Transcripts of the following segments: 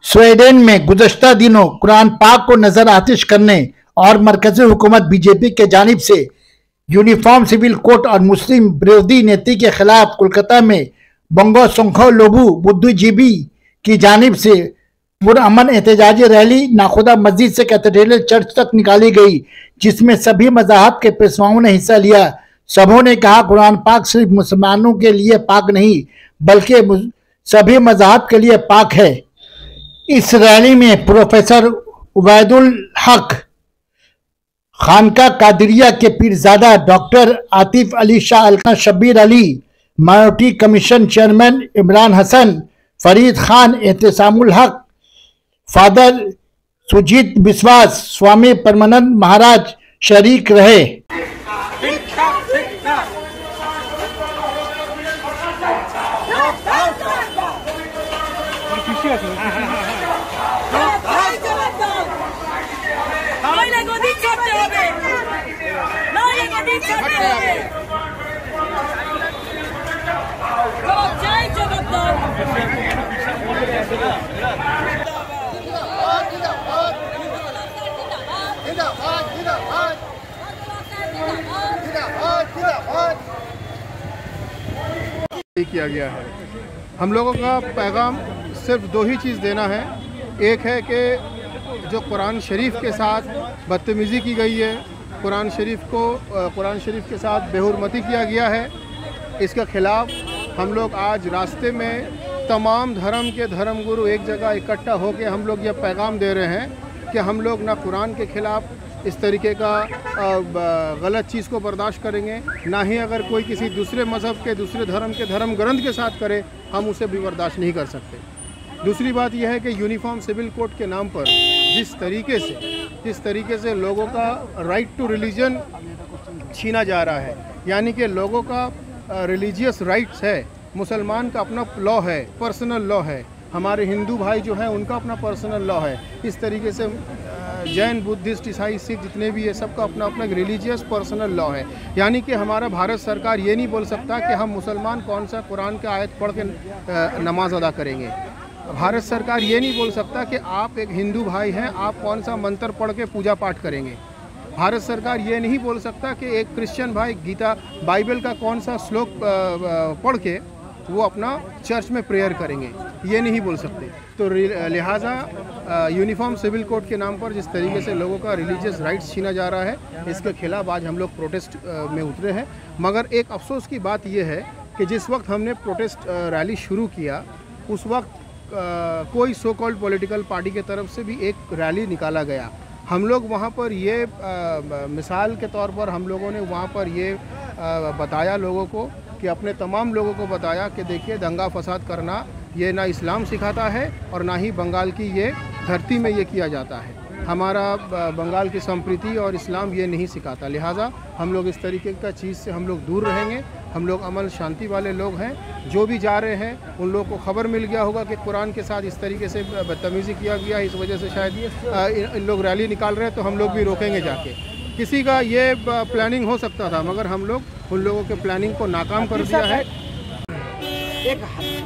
Sweden में गुज़श्ता दिनों कुरान पाक को नजर आतिश करने और मरकजी हुकूमत बीजेपी के जानिब से यूनिफॉर्म सिविल कोड और मुस्लिम विरोधी नीति के खिलाफ कोलकाता में बंगो संखो लोबू बुद्धिजीवी की जानिब से पुरअमन एहतजाजी रैली नाखुदा मस्जिद से कैथेड्रल चर्च तक निकाली गई, जिसमें सभी मज़ाहब के पेशवाओं ने हिस्सा लिया। सबों ने कहा कुरान पाक सिर्फ मुसलमानों के लिए पाक नहीं बल्कि सभी मज़ाहब के लिए पाक है। इस रैली में प्रोफेसर उबैदुल हक, खानका कादिरिया के Peerzada doctor Atif Ali Shah Alka, Shabbir Ali, minority commission chairman Imran Hasan, Farid Khan, Ehtesamul Haq, father Sujit विश्वास, स्वामी परमानंद महाराज शरीक रहे। किया गया है। हम लोगों का पैगाम सिर्फ दो ही चीज़ देना है। एक है कि जो कुरान शरीफ के साथ बदतमीज़ी की गई है, कुरान शरीफ के साथ बेहुरमती किया गया है, इसके ख़िलाफ़ हम लोग आज रास्ते में तमाम धर्म के धर्मगुरु एक जगह इकट्ठा होकर हम लोग ये पैगाम दे रहे हैं कि हम लोग ना कुरान के ख़िलाफ़ इस तरीके का गलत चीज़ को बर्दाश्त करेंगे, ना ही अगर कोई किसी दूसरे मज़हब के दूसरे धर्म के धर्म ग्रंथ के साथ करे हम उसे भी बर्दाश्त नहीं कर सकते। दूसरी बात यह है कि यूनिफॉर्म सिविल कोड के नाम पर जिस तरीके से लोगों का राइट टू रिलीजन छीना जा रहा है, यानी कि लोगों का रिलीजियस राइट्स है, मुसलमान का अपना लॉ है, पर्सनल लॉ है, हमारे हिंदू भाई जो हैं उनका अपना पर्सनल लॉ है, इस तरीके से जैन, बुद्धिस्ट, ईसाई, सिख जितने भी है सबका अपना अपना रिलीजियस पर्सनल लॉ है। यानी कि हमारा भारत सरकार ये नहीं बोल सकता कि हम मुसलमान कौन सा कुरान का आयत पढ़ के नमाज अदा करेंगे। भारत सरकार ये नहीं बोल सकता कि आप एक हिंदू भाई हैं, आप कौन सा मंत्र पढ़ के पूजा पाठ करेंगे। भारत सरकार ये नहीं बोल सकता कि एक क्रिश्चियन भाई गीता बाइबल का कौन सा श्लोक पढ़ के वो अपना चर्च में प्रेयर करेंगे, ये नहीं बोल सकते। तो लिहाजा यूनिफॉर्म सिविल कोड के नाम पर जिस तरीके से लोगों का रिलीजियस राइट्स छीना जा रहा है, इसके खिलाफ आज हम लोग प्रोटेस्ट में उतरे हैं। मगर एक अफसोस की बात यह है कि जिस वक्त हमने प्रोटेस्ट रैली शुरू किया उस वक्त कोई सो कॉल्ड पॉलिटिकल पार्टी के तरफ से भी एक रैली निकाला गया। हम लोग वहाँ पर ये मिसाल के तौर पर हम लोगों ने वहाँ पर ये बताया लोगों को कि अपने तमाम लोगों को बताया कि देखिए दंगा फसाद करना ये ना इस्लाम सिखाता है और ना ही बंगाल की ये धरती में ये किया जाता है। हमारा बंगाल की संस्कृति और इस्लाम ये नहीं सिखाता। लिहाजा हम लोग इस तरीके का चीज़ से हम लोग दूर रहेंगे। हम लोग अमल शांति वाले लोग हैं। जो भी जा रहे हैं उन लोगों को खबर मिल गया होगा कि कुरान के साथ इस तरीके से बदतमीज़ी किया गया, इस वजह से शायद इन लोग रैली निकाल रहे हैं, तो हम लोग भी रोकेंगे जाके। किसी का ये प्लानिंग हो सकता था मगर हम लोग उन लोगों के प्लानिंग को नाकाम कर दिया है। एक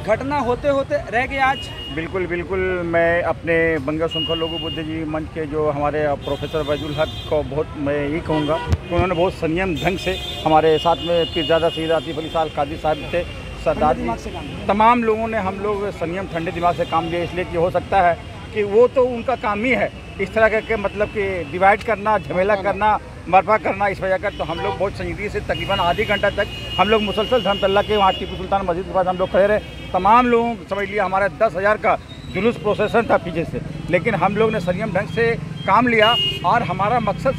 घटना होते होते रह गया आज। बिल्कुल मैं अपने बंगो संखो लोबू बुद्धिजीवी मंच के जो हमारे प्रोफेसर उबैदुल हक को बहुत मैं यही कहूँगा कि उन्होंने बहुत संयम ढंग से हमारे साथ में पीरजादा सैयद आतिफ अली शाह कादिर साहब थे, सरदार जी, तमाम लोगों ने हम लोग संयम ठंडे दिमाग से काम लिया। इसलिए कि हो सकता है कि वो तो उनका काम ही है इस तरह के मतलब कि डिवाइड करना, झमेला करना, मरफा करना, इस वजह का। तो हम लोग बहुत संजीदगी से तकरीबन आधे घंटा तक हम लोग मुसलसल धर्मतल्ला के वहाँ टीपू सुल्तान मस्जिद के पास हम लोग खड़े रहे। तमाम लोगों को समझ लिया हमारा 10,000 का जुलूस प्रोसेसन था पीछे से, लेकिन हम लोग ने संयम ढंग से काम लिया। और हमारा मकसद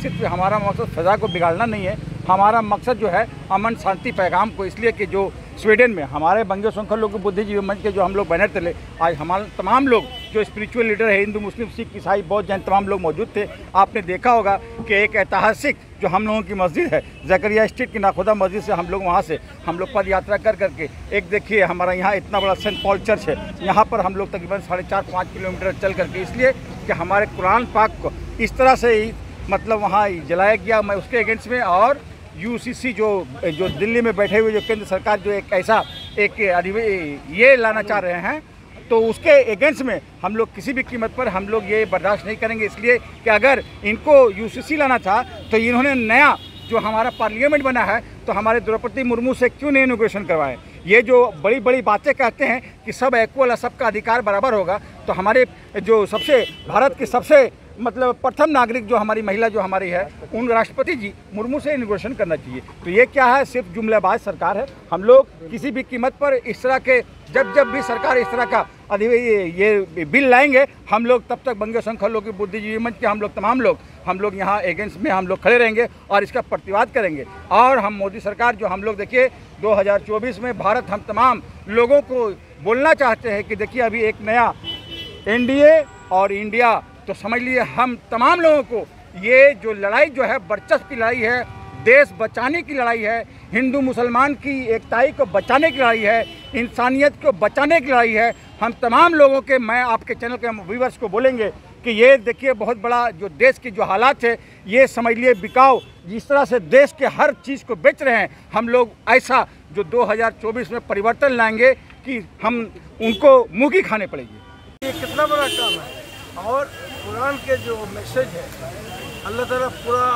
फ़ज़ा को बिगाड़ना नहीं है, हमारा मकसद जो है अमन शांति पैगाम को। इसलिए कि जो स्वीडन में हमारे बंगो संखो लोबू बुद्धिजीवी मंच के जो हम लोग बैनर तले आज हमारे तमाम लोग जो स्पिरिचुअल लीडर है, हिंदू, मुस्लिम, सिख, ईसाई, बौद्ध, जैन, तमाम लोग मौजूद थे। आपने देखा होगा कि एक ऐतिहासिक जो हम लोगों की मस्जिद है ज़करिया स्ट्रीट की नाखुदा मस्जिद से हम लोग वहाँ से हम लोग पद यात्रा करके एक देखिए हमारा यहाँ इतना बड़ा सेंट पॉल चर्च है, यहाँ पर हम लोग तकरीबन 4.5-5 किलोमीटर चल करके, इसलिए कि हमारे कुरान पाक को इस तरह से ही मतलब वहाँ जलाया गया। मैं उसके अगेंस्ट में और यूसीसी जो दिल्ली में बैठे हुए जो केंद्र सरकार जो एक ऐसा ये लाना चाह रहे हैं तो उसके अगेंस्ट में हम लोग किसी भी कीमत पर हम लोग ये बर्दाश्त नहीं करेंगे। इसलिए कि अगर इनको यूसीसी लाना था तो इन्होंने नया जो हमारा पार्लियामेंट बना है तो हमारे द्रौपदी मुर्मू से क्यों नहीं इनॉग्रेशन करवाएं। ये जो बड़ी बड़ी बातें कहते हैं कि सब इक्वल है, सबका अधिकार बराबर होगा, तो हमारे जो सबसे भारत की सबसे मतलब प्रथम नागरिक जो हमारी महिला जो हमारी है उन राष्ट्रपति जी मुर्मू से इनॉग्रेशन करना चाहिए। तो ये क्या है, सिर्फ जुमलाबाज सरकार है। हम लोग किसी भी कीमत पर इस तरह के जब भी सरकार इस तरह का ये बिल लाएंगे, हम लोग तब तक बंगे संख्या लोग की बुद्धिजीवी मंच के हम लोग तमाम लोग यहाँ अगेंस्ट में हम लोग खड़े रहेंगे और इसका प्रतिवाद करेंगे। और हम मोदी सरकार जो हम लोग देखिए 2024 में भारत हम तमाम लोगों को बोलना चाहते हैं कि देखिए अभी एक नया एनडीए और इंडिया, तो समझ लिए हम तमाम लोगों को ये जो लड़ाई जो है वर्चस्व की लड़ाई है, देश बचाने की लड़ाई है, हिंदू मुसलमान की एकताई को बचाने की लड़ाई है, इंसानियत को बचाने की लड़ाई है। हम तमाम लोगों के, मैं आपके चैनल के व्यूअर्स को बोलेंगे कि ये देखिए बहुत बड़ा जो देश की जो हालात है, ये समझ लिए बिकाऊ जिस तरह से देश के हर चीज़ को बेच रहे हैं, हम लोग ऐसा जो 2024 में परिवर्तन लाएंगे कि हम उनको मुँह की खाने पड़ेगी। ये कितना बड़ा काम है। और कुरान के जो मैसेज है अल्लाह ताला पूरा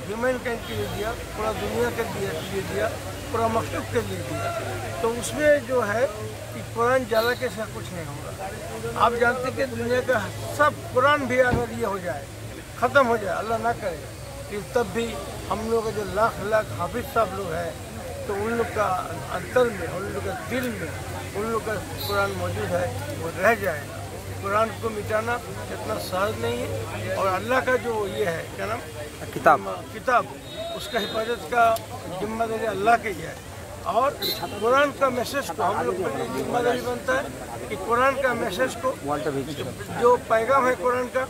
ह्यूमन काइंड के लिए दिया, पूरा दुनिया के लिए दिया, पूरा मखलूक के लिए दिया। तो उसमें जो है कि कुरान ज़्यादा के साथ कुछ नहीं होगा। आप जानते कि दुनिया का सब कुरान भी अगर ये हो जाए, ख़त्म हो जाए, अल्लाह ना करे, कि तब भी हम लोग जो लाख लाख हाफिज साहब लोग हैं तो उन लोग का अंतर में, उन लोग का दिल में उन लोग का कुरान मौजूद है, वो रह जाएगा। कुरान को मिटाना इतना सहज नहीं है। और अल्लाह का जो ये है क्या नाम किताब उसका हिफाजत का जिम्मेदारी अल्लाह की है। और कुरान का मैसेज को हम लोग पर जिम्मेदारी बनता है कि कुरान का मैसेज को जो पैगाम है कुरान का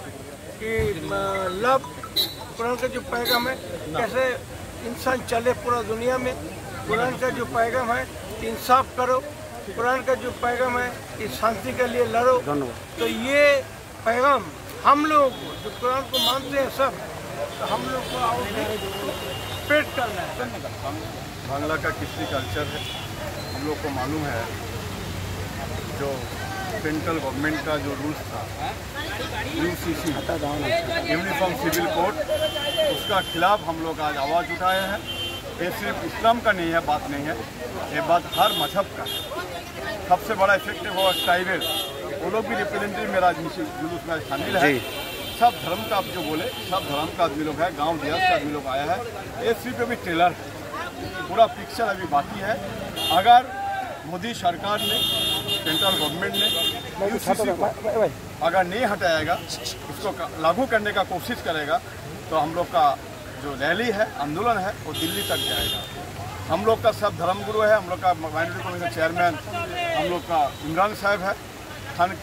कि लव, कुरान का जो पैगाम है कैसे इंसान चले पूरा दुनिया में, कुरान का जो पैगाम है इंसाफ करो, कुरान का जो पैगाम है कि शांति के लिए लड़ो। तो ये पैगाम हम लोगों को जो कुरान को मानते हैं सब, तो हम लोग को पेट करना है। बांग्ला का किसी कल्चर है, हम लोग को मालूम है जो सेंट्रल गवर्नमेंट का जो रूल्स था यूसीसी यूनिफॉर्म सिविल कोड, उसका खिलाफ हम लोग आज आवाज़ उठाए हैं। ये सिर्फ इस्लाम का नहीं है, बात नहीं है, ये बात हर मजहब का है। सबसे बड़ा इफेक्टिव और ट्राइबल, वो लोग भी रिप्रेजेंटेटिव मेरा जुलूस में शामिल है। सब धर्म का आप जो बोले, सब धर्म का आदमी लोग है, गांव देहात से आदमी लोग आया है। ये सिर्फ अभी ट्रेलर है, पूरा पिक्चर अभी बाकी है। अगर मोदी सरकार ने, सेंट्रल गवर्नमेंट ने यूसीसी को अगर नहीं हटाएगा, इसको लागू करने का कोशिश करेगा, तो हम लोग का जो रैली है, आंदोलन है, वो दिल्ली तक जाएगा। हम लोग का सब धर्मगुरु है, हम लोग का माइनॉरिटी कमीशन चेयरमैन हम लोग का इमरान साहब है,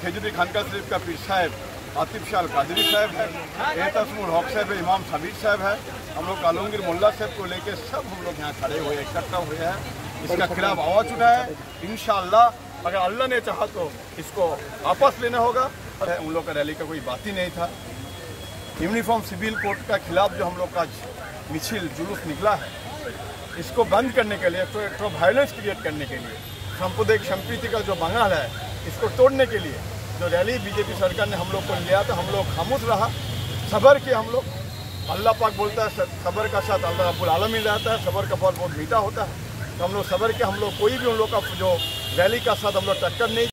खेजूरी खानका शरीफ का पीर साहब आतिफ शाह कादरी साहब है, एहतसमुल हक साहब है, इमाम सबीर साहब है, हम लोग आलमगीर मोल्ला साहब को लेकर सब हम लोग यहाँ खड़े हुए इकट्ठा हुए हैं, इसका खिलाफ आवाज़ उठाए। इंशाअल्लाह अगर अल्लाह ने चाहा तो इसको वापस लेना होगा। उन लोग का रैली का कोई बात ही नहीं था। यूनिफॉर्म सिविल कोड का खिलाफ जो हम लोग का मिছিল जुलूस निकला है, इसको बंद करने के लिए, तो वायलेंस क्रिएट करने के लिए, सांप्रदायिक संप्रीति का जो बंगाल है, इसको तोड़ने के लिए जो रैली बीजेपी सरकार ने हम लोग को लिया था, हम लोग खामोश रहा, सब्र किए हम लोग। अल्लाह पाक बोलता है सब्र का साथ अल्लाह रब्बुल आलमीन रहता है, सब्र का फल बहुत मीठा होता है। तो हम लोग सब्र के, हम लोग कोई भी उन लोग का जो रैली का साथ हम लोग टक्कर नहीं